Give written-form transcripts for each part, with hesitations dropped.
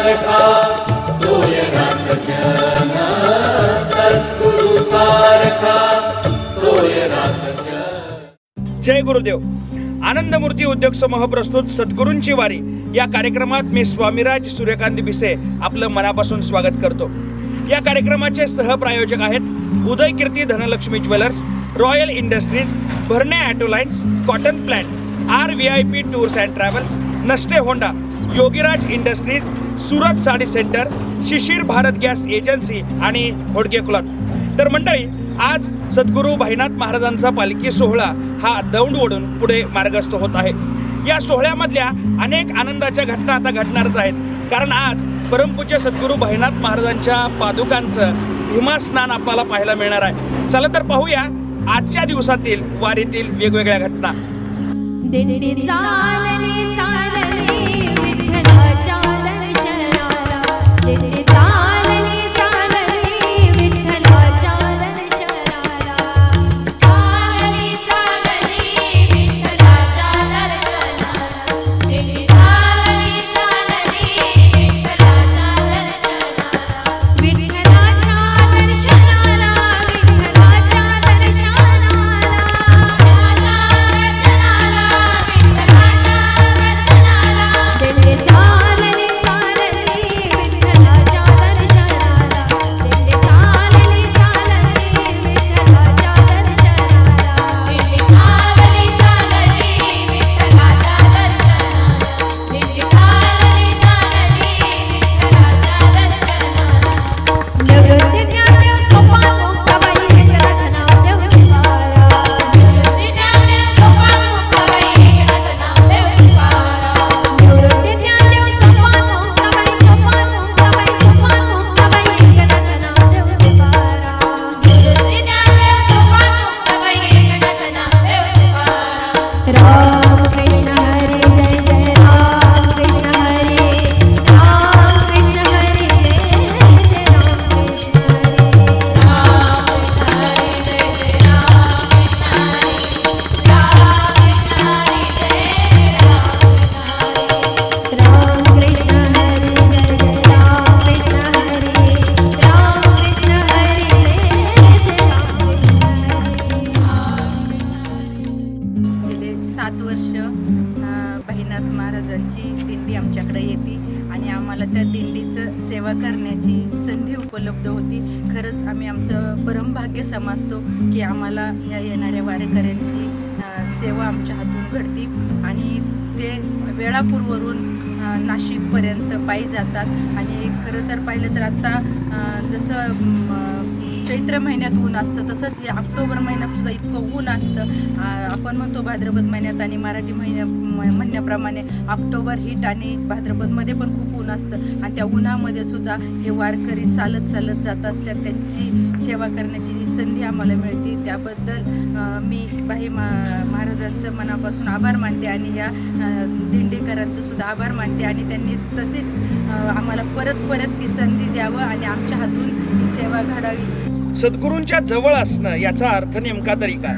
सारखा सोयरा सजन, सद्गुरु सारखा सोयरा सजन। जय गुरुदेव। आनंदमूर्ती उद्योग समूह प्रस्तुत सद्गुरूंची वारी या कार्यक्रमात मी स्वामीराज सूर्यकांत भिसे आपलं मनापासून स्वागत करतो। या कार्यक्रमाचे सहप्रायोजक आहेत Uday Kirti Dhanlakshmi jewellers, royal industries, Bharane auto lines, cotton plant, RVIP tours and travels, Nashte Honda, Yogiraj industries, Surat sari centre, Shishir Bharat gas agency आणि होडगे क्लॉथ। तर मंडळी, आज सद्गुरू भाईनाथ महाराजांचा पालखी सोहळा हा दौंड ओढून पुढे मार्गस्थ होत आहे। या सोहळ्यामधल्या अनेक आनंदाच्या घटना आता घडणारच आहेत, कारण आज परमपूज्य सद्गुरू भाईनाथ महाराजांच्या पादुकांचं भीमा स्नान आपल्याला पाहायला मिळणार आहे। चला तर पाहूया आजच्या दिवसातील वारीतील वेगवेगळ्या घटना। दिंडी चालली चालली विठ्ठलाच्या दर्शनाला, दिंडी चालली चालली विठ्ठलाच्या दर्शनाला, चालली चालली विठ्ठलाच्या दर्शनाला, दिंडी चालली चालली विठ्ठलाच्या दर्शनाला, विठ्ठलाच्या दर्शनाला, विठ्ठलाच्या दर्शनाला, दिंडी चालली चालली विठ्ठलाच्या दर्शनाला, दिंडी चालली चालली विठ्ठलाच्या दर्शनाला, दिंडी चालली चालली विठ्ठलाच्या दर्शनाला, दिंडी चालली चालली विठ्ठलाच्या दर्शनाला। निवृत्ती ज्ञानदेव सोपान मुक्ताबाई एकनाथ नामदेव तुकाराम, निवृत्ती ज्ञानदेव सोपान मुक्ताबाई एकनाथ नामदेव तुकाराम, निवृत्ती ज्ञानदेव सोपान मुक्ताबाई, सोपान मुक्ताबाई, सोपान मुक्ताबाई एकनाथ नामदेव तुकाराम, निवृत्ती ज्ञानदेव सोपान मुक्ताबाई एकनाथ नामदेव तुकाराम। राम कृष्ण हरी जय जय राम कृष्ण हरी, राम कृष्ण हरी जय जय राम कृष्ण हरी, राम कृष्ण हरी जय जय राम कृष्ण हरी, राम कृष्ण हरी जय राम कृष्ण हरी, राम कृष्ण हरी जय जय राम कृष्ण हरी, राम कृष्ण हरी जय जय राम कृष्ण हरी। गेले 7 वर्ष भाईनाथ महाराजांची दिंडी आमच्याकडे येते आणि आम्हाला त्या दिंडीचं सेवा करण्याची संधी उपलब्ध होती। खरंच आम्ही आमचं परमभाग्य समजतो की आम्हाला या येणाऱ्या वारकऱ्यांची सेवा आमच्या हातून घडते आणि ते वेळापूरवरून नाशिकपर्यंत पायी जातात। आणि खरं तर पाहिलं तर आता जसं चैत्र महिन्यात ऊन असतं तसंच या ऑक्टोबर महिन्यात सुद्धा इतकं ऊन असतं। आपण म्हणतो भाद्रपद महिन्यात आणि मराठी म्हणण्याप्रमाणे ऑक्टोबर हीट आणि भाद्रपदमध्ये पण खूप ऊन असतं आणि त्या उन्हामध्ये सुद्धा हे वारकरी चालत चालत जात असतात। त्यांची सेवा करण्याची जी संधी आम्हाला मिळते त्याबद्दल मी भाई महाराजांचं मनापासून आभार मानते आणि या दिंडीकरांचं सुद्धा आभार मानते आणि त्यांनी तसेच आम्हाला परत परत ती संधी द्यावं आणि आमच्या हातून ती सेवा घडावी। सद्गुरूंच्या जवळ असणं याचा अर्थ नेमका तरी काय?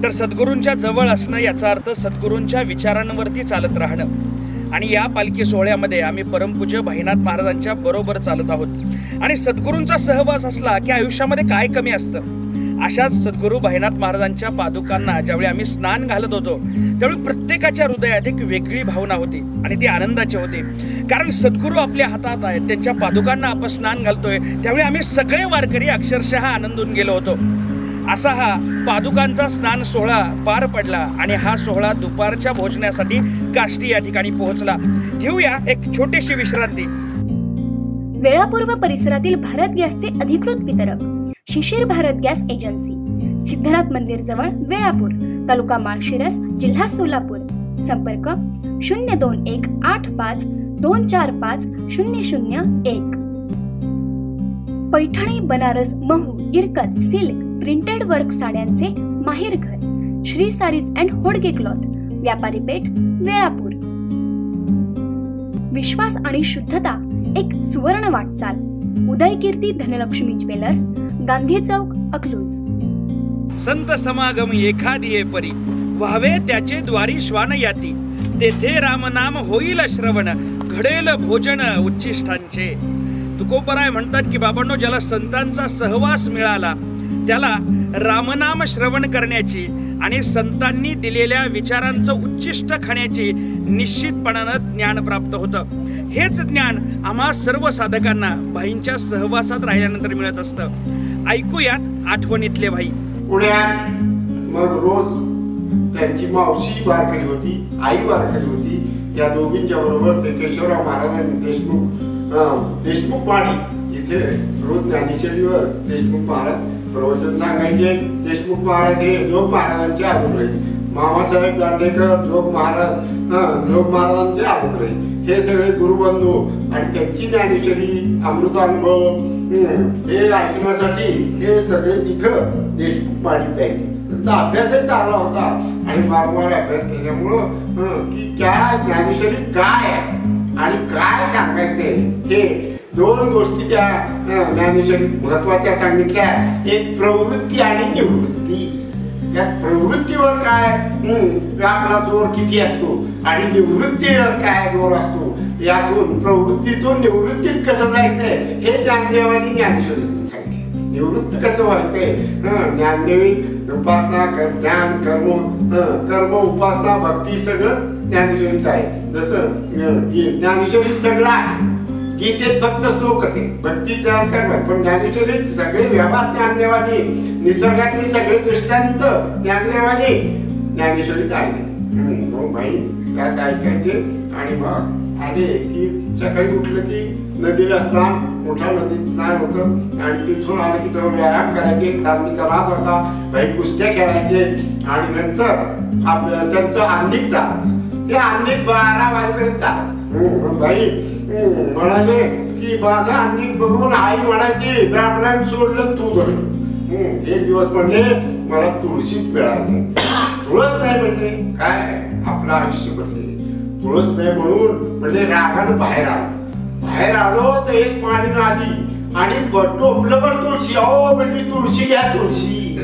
तर सद्गुरूंच्या जवळ असणं याचा अर्थ सद्गुरूंच्या विचारांवरती चालत राहणं। आणि या पालखी सोहळ्यामध्ये आम्ही परमपूज्य भाईनाथ महाराजांच्या बरोबर चालत आहोत आणि सद्गुरूंचा सहवास असला की आयुष्यामध्ये काय कमी असतं। अशाच सद्गुरू भाईनाथ महाराजांच्या पादुकांना ज्यावेळी आम्ही स्नान घालत होतो त्यावेळी प्रत्येकाच्या हृदयात एक वेगळी भावना होती आणि ती आनंदाची होती, कारण सद्गुरू आपल्या हातात आहेत, त्यांच्या पादुकांना आपण स्नान घालतोय त्यावेळी आम्ही सगळे वारकरी अक्षरशः आनंदून गेलो होतो। असा हा पादुकांचा स्नान सोहळा पार पडला आणि हा सोहळा दुपारच्या भोजनासाठी काष्टी या ठिकाणी पोहोचला। घेऊया एक छोटीशी विश्रांती। वेळापूर्व परिसरातील भारत गॅसचे अधिकृत वितरक शिशिर भारत गॅस एजन्सी, सिद्धनाथ मंदिर जवळ वेळापूर, तालुका माळशिरस, जिल्हा सोलापूर। संपर्क 02185245001। Paithani, Banaras, Mhow, Irkal, silk, printed work साड्यांचे माहेर घर Shri sarees and Hodge cloth, व्यापारी पेठ, वेळापूर। विश्वास आणि शुद्धता एक सुवर्ण वाटचाल। उदय कीर्ती धनलक्ष्मी ज्वेलर्स, गांधी चौक, अकलूज। संत समागम एखादी परी, व्हावे त्याचे द्वारी श्वान याती, तेथे रामनाम होईल श्रवण, घडेल भोजन उच्चिष्टांचे. तुकोबराय म्हणतात की बाबांनो, ज्याला संतांचा सहवास मिळाला त्याला रामनाम श्रवण करण्याची आणि संतांनी दिलेल्या विचारांचं उच्चिष्ट खाण्याची निश्चितपणानं ज्ञान प्राप्त होतं. हेच ज्ञान आम्हा सर्व साधकांना भाईंच्या सहवासात राहिल्यानंतर मिळत असतं. ऐकूयात आठवणीतले भाई. पुण्यात मग रोज त्यांची मावशी वारकरी होती, आई वारकरी होती. त्या दोघींच्या बरोबर ते केशवराव महाराजांनी देशमुख वाडी इथे रोज ज्ञानेश्वरीवर देशमुख महाराज प्रवचन सांगायचे. देशमुख महाराज हे जोग महाराजांचे अनुग्रही, मामासाहेब दांडेकर जोग महाराजांचे अनुग्रही, हे सगळे गुरुबंधू. आणि त्यांची ज्ञानेश्वरी अमृतानुभव हे ऐकण्यासाठी हे सगळे तिथं देशमुख वाडीत जायचे. त्यांचा अभ्यासही चांगला होता आणि वारंवार अभ्यास केल्यामुळं की त्या ज्ञानेश्वरी काय आहे आणि काय सांगायचंय हे दोन गोष्टी त्या ज्ञानेश्वरीत महत्वाच्या सांगितल्या. एक प्रवृत्ती आणि निवृत्ती. त्या प्रवृत्तीवर काय आपला जोर किती असतो आणि निवृत्तीवर काय जोर असतो, यातून प्रवृत्तीतून निवृत्तीत कसं जायचंय हे ज्ञानदेवानी ज्ञानेश्वरीतून सांगितले. निवृत्त कसं व्हायचंय, ज्ञानदेवी उपासना ज्ञान कर्म उपासना भक्ती सगळं ज्ञानेश्वरीत आहे. जसं ज्ञानेश्वरीत सगळं आहे, गीतेत फक्त श्लोकच आहे, भक्ती तयार करणार. पण ज्ञानेश्वरीत सगळे व्यवहार ज्ञानदेवानी, निसर्गातले सगळे दृष्टांत ज्ञानदेवानी ज्ञानेश्वरीत आले. मग भाई त्यात ऐकायचे आणि मग आले की सकाळी उठलं की नदीला स्नान, मोठा नदीत स्नान होतं आणि तिथून आलं की तेव्हा व्यायाम करायचे. तालमीचा राग होता, भाई कुस्त्या खेळायचे आणि नंतर त्यांचं अंधिक चालायचं. ते अंधिक 12 वाजेपर्यंत चालायचं. भाई म्हणाले की माझा अंधिक बघून आई म्हणायची ब्राह्मणांनी सोडलं तू धरलं. एक दिवस म्हणले मला तुळशीच मिळाली, तुळस नाही म्हणले, काय आपलं आयुष्य म्हणले तुळस नाही म्हणून म्हणले रागानं बाहेर आलो तर एक पाणी आली आणि टोपलं पण तुळशी. अहो म्हणली तुळशी घ्या तुळशी.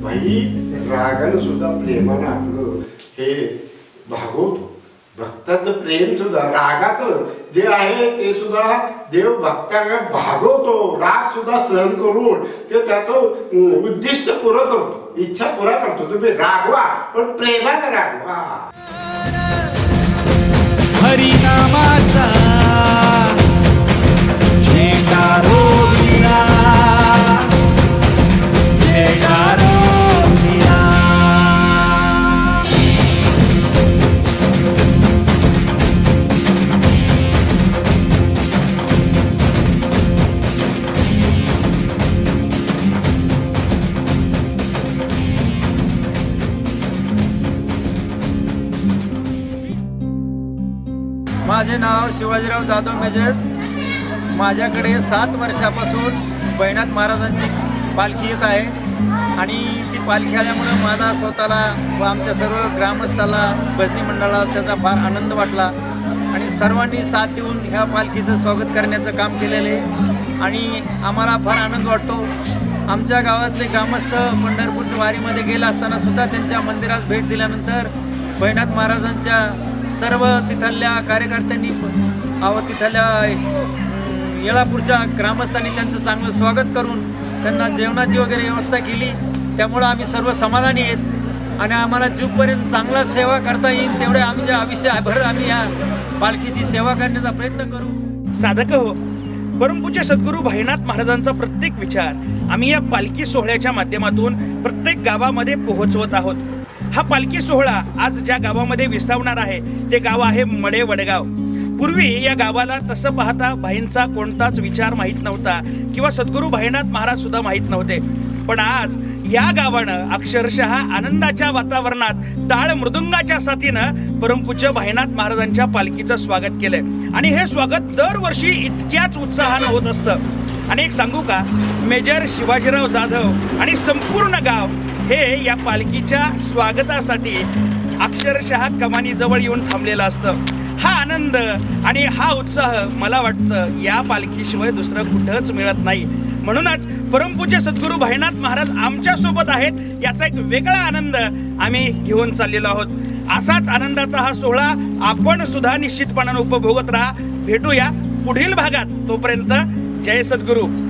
भाई रागानं सुद्धा प्रेमानं आपलं हे भागवतो. भक्ताचं प्रेम सुद्धा रागाचं जे आहे ते सुद्धा देव भक्ताला भागवतो. राग सुद्धा सहन करून ते त्याचं उद्दिष्ट पुरं करतो, इच्छा पुरा करतो. तुम्ही रागवा पण प्रेमाने रागवा. हरिनामाचा जयकारो विना, जयकारो विना. माझे नाव शिवाजीराव जाधव मेजर. माझ्याकडे 7 वर्षापासून भैनाथ महाराजांची पालखी येत आहे आणि ती पालखी आल्यामुळं माझा स्वतःला व आमच्या सर्व ग्रामस्थाला, भजनी मंडळाला त्याचा फार आनंद वाटला आणि सर्वांनी साथ देऊन ह्या पालखीचं स्वागत करण्याचं काम केलेलं आहे आणि आम्हाला फार आनंद वाटतो. आमच्या गावातले ग्रामस्थ पंढरपूरच्या वारीमध्ये गेला असताना सुद्धा त्यांच्या मंदिरात भेट दिल्यानंतर भैनाथ महाराजांच्या सर्व तिथल्या कार्यकर्त्यांनी तिथल्या येळापूरच्या ग्रामस्थांनी त्यांचं चांगलं स्वागत करून त्यांना जेवणाची वगैरे व्यवस्था केली. त्यामुळं आम्ही सर्व समाधानी आहेत आणि आम्हाला जोपर्यंत चांगला सेवा करता येईल तेवढे आमच्या आयुष्यभर आम्ही या पालखीची सेवा करण्याचा प्रयत्न करू. साधक हो, परमपूज्य सद्गुरू भैनाथ महाराजांचा प्रत्येक विचार आम्ही या पालखी सोहळ्याच्या माध्यमातून प्रत्येक गावामध्ये पोहोचवत आहोत. हा पालखी सोहळा आज ज्या गावामध्ये विसावणार आहे ते गाव आहे मडे वडगाव. पूर्वी या गावाला तसं पाहता भाईंचा कोणताच विचार माहीत नव्हता किंवा सद्गुरू भैनाथ महाराज सुद्धा माहीत नव्हते. पण आज या गावानं अक्षरशः आनंदाच्या वातावरणात टाळ मृदुंगाच्या साथीनं परमपूज्य भैनाथ महाराजांच्या पालखीचं स्वागत केलंय आणि हे स्वागत दरवर्षी इतक्याच उत्साहानं होत असतं. आणि एक सांगू का, मेजर शिवाजीराव जाधव आणि संपूर्ण गाव हे या पालखीच्या स्वागतासाठी अक्षरशः कमानीजवळ येऊन थांबलेलं असतं. हा आनंद आणि हा उत्साह मला वाटतं या पालखीशिवाय दुसरं कुठंच मिळत नाही. म्हणूनच परमपूज्य सद्गुरू भैनाथ महाराज आमच्या सोबत आहेत याचा एक वेगळा आनंद आम्ही घेऊन चाललेलो आहोत. असाच आनंदाचा हा सोहळा आपण सुद्धा निश्चितपणाने उपभोगत राहा. भेटूया पुढील भागात. तोपर्यंत जय सद्गुरू.